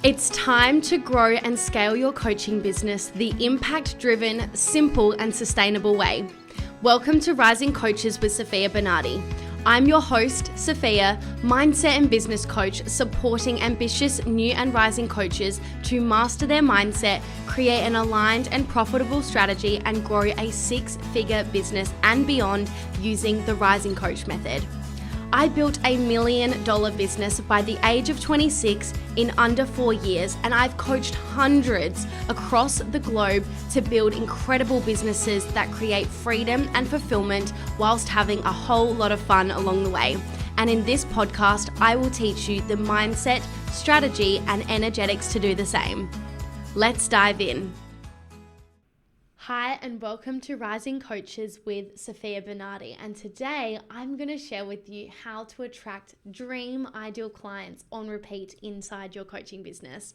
It's time to grow and scale your coaching business the impact-driven, simple and sustainable way. Welcome to Rising Coaches with Sofia Bernardi. I'm your host, Sofia, mindset and business coach, supporting ambitious new and rising coaches to master their mindset, create an aligned and profitable strategy, and grow a six-figure business and beyond using the Rising Coach method. I built $1 million business by the age of 26 in under 4 years, and I've coached hundreds across the globe to build incredible businesses that create freedom and fulfillment whilst having a whole lot of fun along the way. And in this podcast, I will teach you the mindset, strategy, and energetics to do the same. Let's dive in. Hi, and welcome to Rising Coaches with Sofia Bernardi. And today I'm going to share with you how to attract dream ideal clients on repeat inside your coaching business.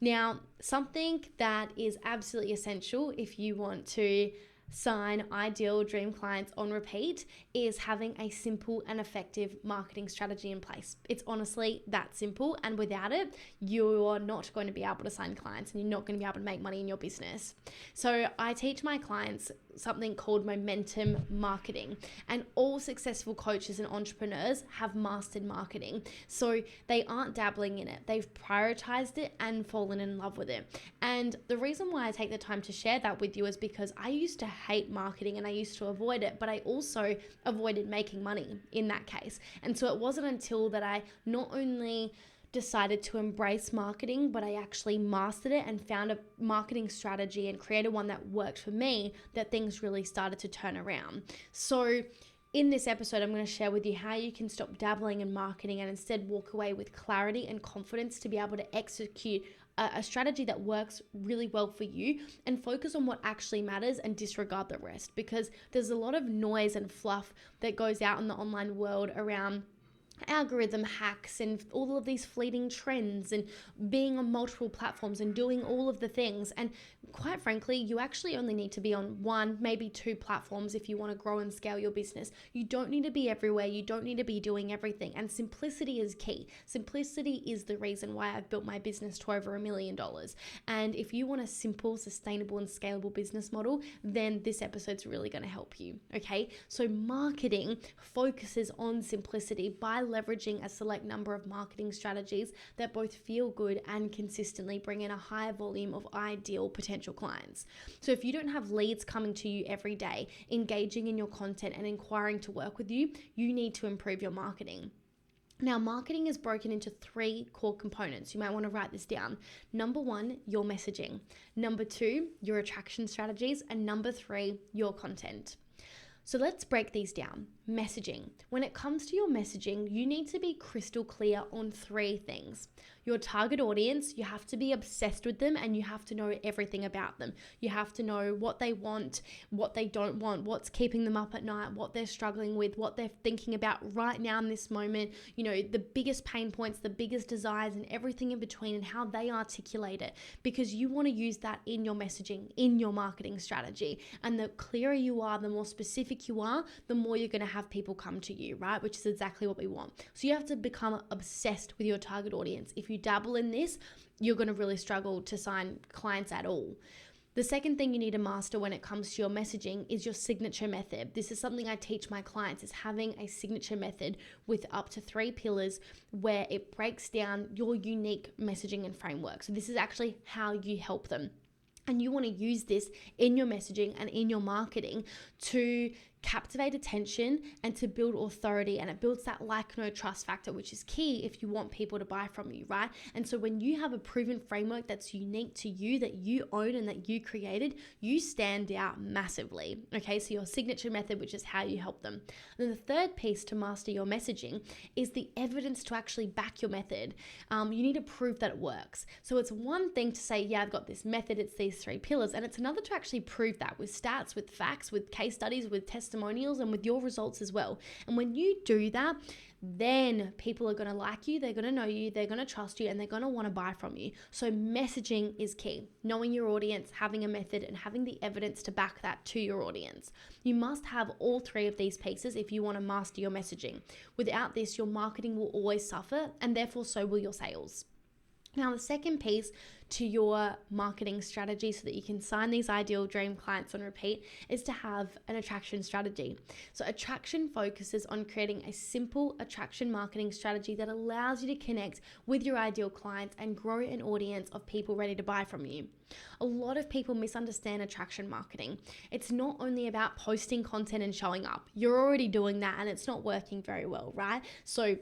Now, something that is absolutely essential if you want to sign ideal dream clients on repeat is having a simple and effective marketing strategy in place. It's honestly that simple, and without it, you're not going to be able to sign clients and you're not going to be able to make money in your business. So I teach my clients something called momentum marketing, and all successful coaches and entrepreneurs have mastered marketing. So they aren't dabbling in it. They've prioritized it and fallen in love with it. And the reason why I take the time to share that with you is because I used to hate marketing and I used to avoid it, but I also avoided making money in that case. And so it wasn't until that I not only decided to embrace marketing, but I actually mastered it and found a marketing strategy and created one that worked for me, that things really started to turn around. So in this episode, I'm going to share with you how you can stop dabbling in marketing and instead walk away with clarity and confidence to be able to execute a strategy that works really well for you and focus on what actually matters and disregard the rest, because there's a lot of noise and fluff that goes out in the online world around algorithm hacks and all of these fleeting trends and being on multiple platforms and doing all of the things. And quite frankly, you actually only need to be on one, maybe two platforms if you want to grow and scale your business. You don't need to be everywhere. You don't need to be doing everything. And simplicity is key. Simplicity is the reason why I've built my business to over $1 million. And if you want a simple, sustainable, and scalable business model, then this episode's really going to help you. Okay. So marketing focuses on simplicity by leveraging a select number of marketing strategies that both feel good and consistently bring in a higher volume of ideal potential clients. So if you don't have leads coming to you every day, engaging in your content and inquiring to work with you, you need to improve your marketing. Now, marketing is broken into 3 core components. You might want to write this down. Number 1, your messaging. Number 2, your attraction strategies. And number 3, your content. So let's break these down. Messaging. When it comes to your messaging, you need to be crystal clear on 3 things. Your target audience, you have to be obsessed with them and you have to know everything about them. You have to know what they want, what they don't want, what's keeping them up at night, what they're struggling with, what they're thinking about right now in this moment, you know, the biggest pain points, the biggest desires and everything in between, and how they articulate it, because you want to use that in your messaging, in your marketing strategy. And the clearer you are, the more specific you are, the more you're going to have people come to you, right? Which is exactly what we want. So you have to become obsessed with your target audience. If you dabble in this, you're going to really struggle to sign clients at all. The second thing you need to master when it comes to your messaging is your signature method. This is something I teach my clients, is having a signature method with up to 3 pillars where it breaks down your unique messaging and framework. So this is actually how you help them. And you want to use this in your messaging and in your marketing to captivate attention and to build authority. And it builds that like, no, trust factor, which is key if you want people to buy from you, right? And so when you have a proven framework that's unique to you, that you own and that you created, you stand out massively. Okay, so your signature method, which is how you help them. And then the third piece to master your messaging is the evidence to actually back your method. You need to prove that it works. So it's one thing to say, yeah, I've got this method, it's these 3 pillars. And it's another to actually prove that with stats, with facts, with case studies, with testimonials, and with your results as well. And when you do that, then people are going to like you, they're going to know you, they're going to trust you, and they're going to want to buy from you. So messaging is key. Knowing your audience, having a method, and having the evidence to back that to your audience. You must have all 3 of these pieces if you want to master your messaging. Without this, your marketing will always suffer, and therefore so will your sales. Now, the second piece to your marketing strategy so that you can sign these ideal dream clients on repeat is to have an attraction strategy. So attraction focuses on creating a simple attraction marketing strategy that allows you to connect with your ideal clients and grow an audience of people ready to buy from you. A lot of people misunderstand attraction marketing. It's not only about posting content and showing up. You're already doing that and it's not working very well, right? So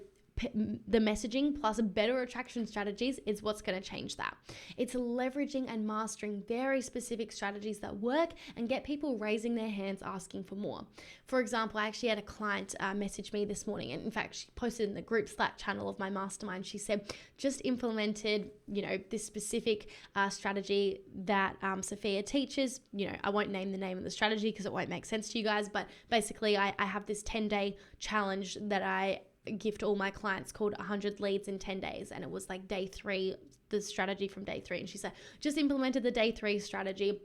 the messaging plus better attraction strategies is what's going to change that. It's leveraging and mastering very specific strategies that work and get people raising their hands asking for more. For example, I actually had a client message me this morning, and in fact she posted in the group Slack channel of my mastermind. She said, just implemented this specific strategy that Sofia teaches. I won't name the name of the strategy because it won't make sense to you guys, but basically I have this 10-day challenge that I gift all my clients called 100 leads in 10 days. And it was like day 3, the strategy from day 3. And she said, just implemented the day 3 strategy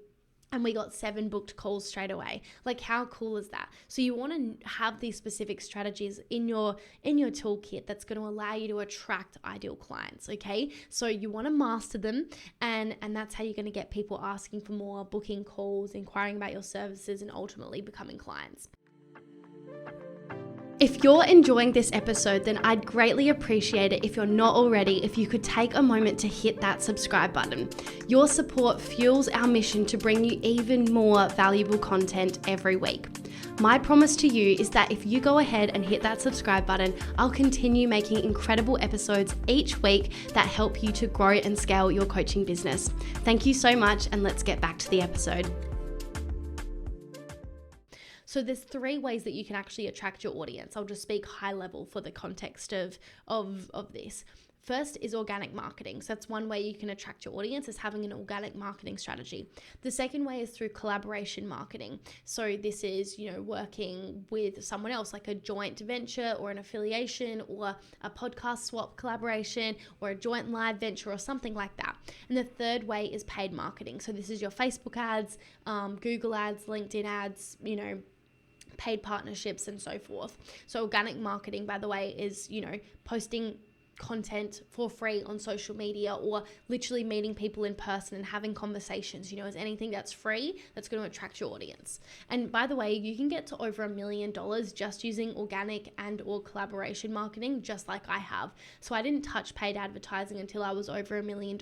and we got 7 booked calls straight away. Like, how cool is that? So you want to have these specific strategies in your toolkit that's going to allow you to attract ideal clients, okay? So you want to master them, and that's how you're going to get people asking for more, booking calls, inquiring about your services, and ultimately becoming clients. If you're enjoying this episode, then I'd greatly appreciate it if you're not already, if you could take a moment to hit that subscribe button. Your support fuels our mission to bring you even more valuable content every week. My promise to you is that if you go ahead and hit that subscribe button, I'll continue making incredible episodes each week that help you to grow and scale your coaching business. Thank you so much, and let's get back to the episode. So there's 3 ways that you can actually attract your audience. I'll just speak high level for the context of this. First is organic marketing. So that's one way you can attract your audience, is having an organic marketing strategy. The second way is through collaboration marketing. So this is, working with someone else, like a joint venture or an affiliation or a podcast swap collaboration or a joint live venture or something like that. And the third way is paid marketing. So this is your Facebook ads, Google ads, LinkedIn ads, paid partnerships and so forth. So organic marketing, by the way, is, posting content for free on social media or literally meeting people in person and having conversations, is anything that's free that's going to attract your audience. And by the way, you can get to over $1 million just using organic and or collaboration marketing, just like I have. So I didn't touch paid advertising until I was over $1 million.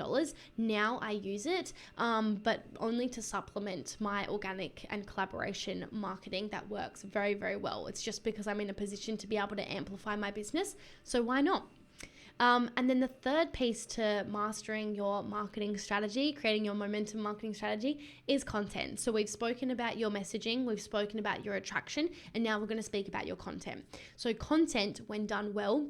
Now I use it, but only to supplement my organic and collaboration marketing that works very, very well. It's just because I'm in a position to be able to amplify my business. So why not? And then the third piece to mastering your marketing strategy, creating your momentum marketing strategy, is content. So we've spoken about your messaging, we've spoken about your attraction, and now we're going to speak about your content. So content, when done well,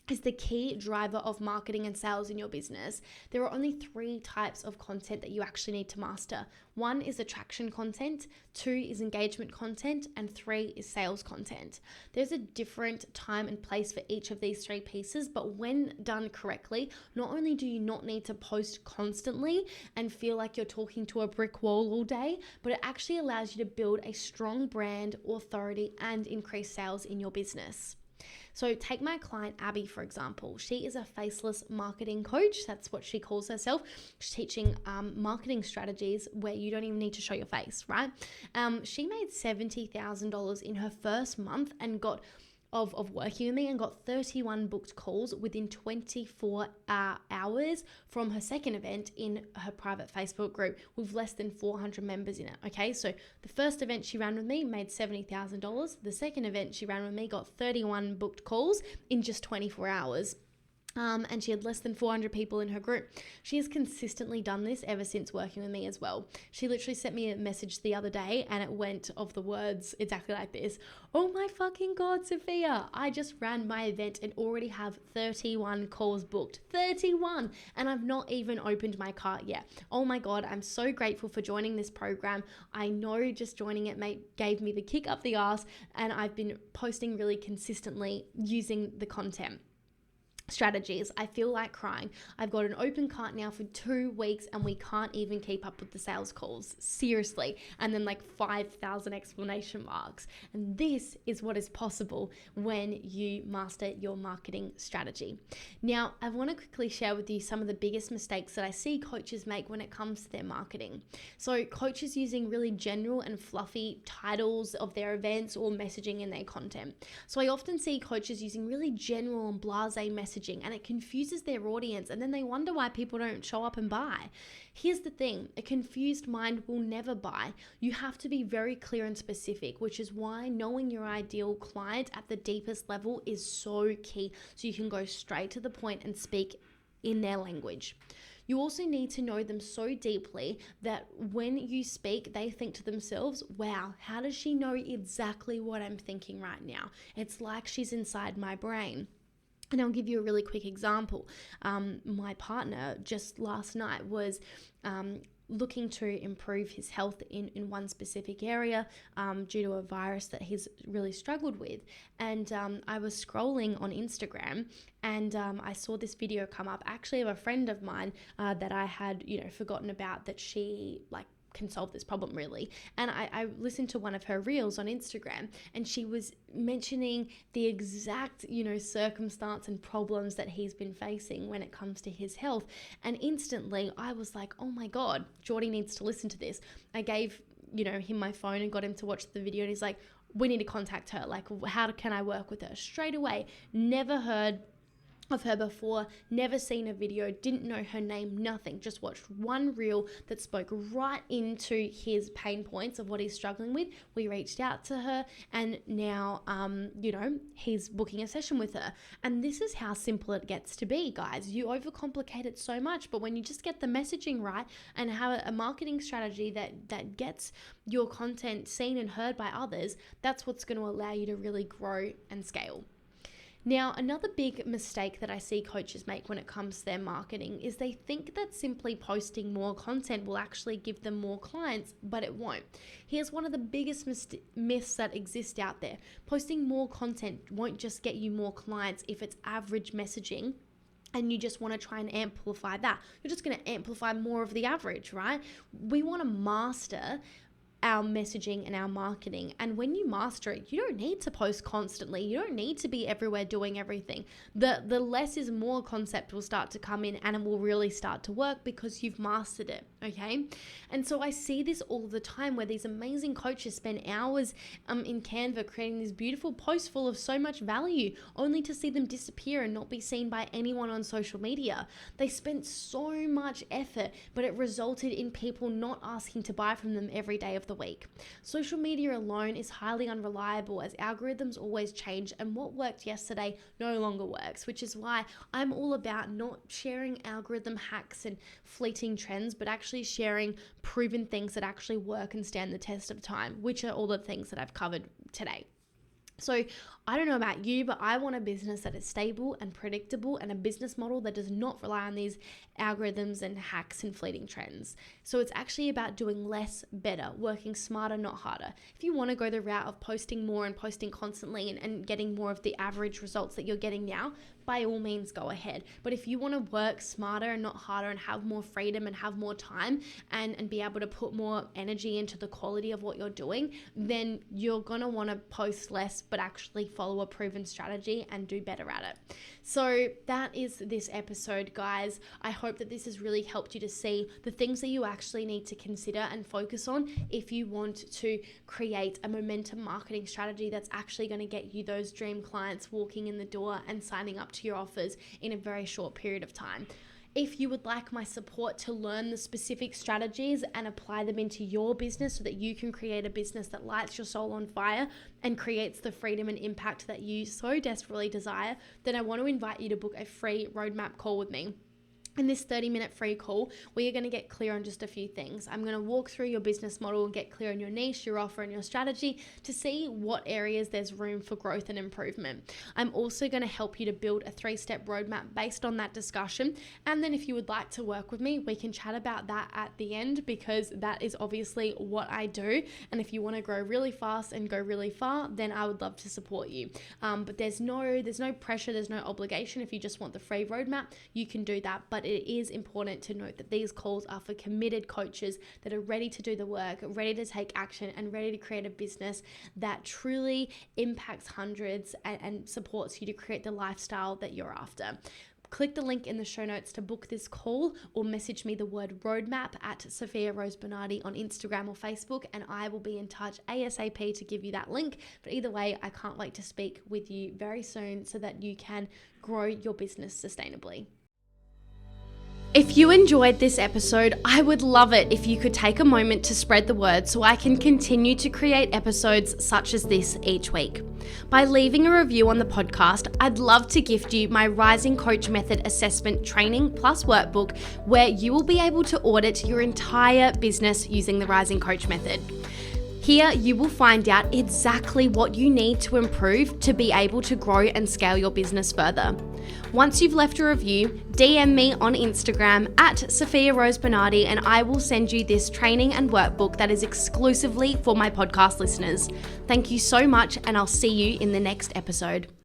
is the key driver of marketing and sales in your business. There are only 3 types of content that you actually need to master. 1 is attraction content, 2 is engagement content, and 3 is sales content. There's a different time and place for each of these 3 pieces, but when done correctly, not only do you not need to post constantly and feel like you're talking to a brick wall all day, but it actually allows you to build a strong brand, authority, and increase sales in your business. So take my client Abby, for example. She is a faceless marketing coach. That's what she calls herself. She's teaching marketing strategies where you don't even need to show your face, right? She made $70,000 in her first month and got of working with me, and got 31 booked calls within 24 hours from her second event in her private Facebook group with less than 400 members in it. Okay, so the first event she ran with me made $70,000. The second event she ran with me got 31 booked calls in just 24 hours. And she had less than 400 people in her group. She has consistently done this ever since working with me as well. She literally sent me a message the other day and it went of the words exactly like this. Oh my fucking God, Sofia, I just ran my event and already have 31 calls booked. 31! And I've not even opened my cart yet. Oh my God, I'm so grateful for joining this program. I know just joining it gave me the kick up the ass, and I've been posting really consistently using the content. strategies. I feel like crying. I've got an open cart now for 2 weeks and we can't even keep up with the sales calls. Seriously. And then like 5,000 exclamation marks. And this is what is possible when you master your marketing strategy. Now, I want to quickly share with you some of the biggest mistakes that I see coaches make when it comes to their marketing. So coaches using really general and fluffy titles of their events or messaging in their content. So I often see coaches using really general and blasé messaging, and it confuses their audience, and then they wonder why people don't show up and buy. Here's the thing, a confused mind will never buy. You have to be very clear and specific, which is why knowing your ideal client at the deepest level is so key, so you can go straight to the point and speak in their language. You also need to know them so deeply that when you speak, they think to themselves, wow, how does she know exactly what I'm thinking right now? It's like she's inside my brain. And I'll give you a really quick example. My partner just last night was looking to improve his health in one specific area due to a virus that he's really struggled with. And I was scrolling on Instagram and I saw this video come up actually of a friend of mine that I had, forgotten about, that she can solve this problem really. And I listened to one of her reels on Instagram and she was mentioning the exact, circumstance and problems that he's been facing when it comes to his health. And instantly I was like, oh my God, Geordie needs to listen to this. I gave, him my phone and got him to watch the video and he's like, we need to contact her. Like, how can I work with her? Straight away, never heard of her before, never seen a video, didn't know her name, nothing. Just watched one reel that spoke right into his pain points of what he's struggling with. We reached out to her and now, he's booking a session with her. And this is how simple it gets to be, guys. You overcomplicate it so much, but when you just get the messaging right and have a marketing strategy that gets your content seen and heard by others, that's what's going to allow you to really grow and scale. Now, another big mistake that I see coaches make when it comes to their marketing is they think that simply posting more content will actually give them more clients, but it won't. Here's one of the biggest myths that exist out there. Posting more content won't just get you more clients if it's average messaging and you just want to try and amplify that. You're just going to amplify more of the average, right? We want to master our messaging and our marketing. And when you master it, you don't need to post constantly. You don't need to be everywhere doing everything. The less is more concept will start to come in and it will really start to work because you've mastered it, okay? And so I see this all the time where these amazing coaches spend hours in Canva creating these beautiful posts full of so much value only to see them disappear and not be seen by anyone on social media. They spent so much effort, but it resulted in people not asking to buy from them every day of the week. Social media alone is highly unreliable as algorithms always change and what worked yesterday no longer works, which is why I'm all about not sharing algorithm hacks and fleeting trends, but actually sharing proven things that actually work and stand the test of time, which are all the things that I've covered today. So I don't know about you, but I want a business that is stable and predictable and a business model that does not rely on these algorithms and hacks and fleeting trends. So it's actually about doing less better, working smarter, not harder. If you want to go the route of posting more and posting constantly and getting more of the average results that you're getting now, by all means go ahead. But if you want to work smarter and not harder and have more freedom and have more time and be able to put more energy into the quality of what you're doing, then you're going to want to post less but actually follow a proven strategy and do better at it. So that is this episode, guys. I hope that this has really helped you to see the things that you actually need to consider and focus on if you want to create a momentum marketing strategy that's actually going to get you those dream clients walking in the door and signing up to your offers in a very short period of time. If you would like my support to learn the specific strategies and apply them into your business so that you can create a business that lights your soul on fire and creates the freedom and impact that you so desperately desire, then I want to invite you to book a free roadmap call with me. In this 30-minute free call, we are going to get clear on just a few things. I'm going to walk through your business model and get clear on your niche, your offer, and your strategy to see what areas there's room for growth and improvement. I'm also going to help you to build a 3-step roadmap based on that discussion. And then if you would like to work with me, we can chat about that at the end, because that is obviously what I do. And if you want to grow really fast and go really far, then I would love to support you. But there's no pressure, there's no obligation. If you just want the free roadmap, you can do that. But it is important to note that these calls are for committed coaches that are ready to do the work, ready to take action, and ready to create a business that truly impacts hundreds and supports you to create the lifestyle that you're after. Click the link in the show notes to book this call, or message me the word roadmap at Sofia Rose Bernardi on Instagram or Facebook, and I will be in touch ASAP to give you that link. But either way, I can't wait to speak with you very soon so that you can grow your business sustainably. If you enjoyed this episode, I would love it if you could take a moment to spread the word so I can continue to create episodes such as this each week. By leaving a review on the podcast, I'd love to gift you my Rising Coach Method Assessment Training Plus Workbook, where you will be able to audit your entire business using the Rising Coach Method. Here, you will find out exactly what you need to improve to be able to grow and scale your business further. Once you've left a review, DM me on Instagram at Sofia Rose Bernardi, and I will send you this training and workbook that is exclusively for my podcast listeners. Thank you so much, and I'll see you in the next episode.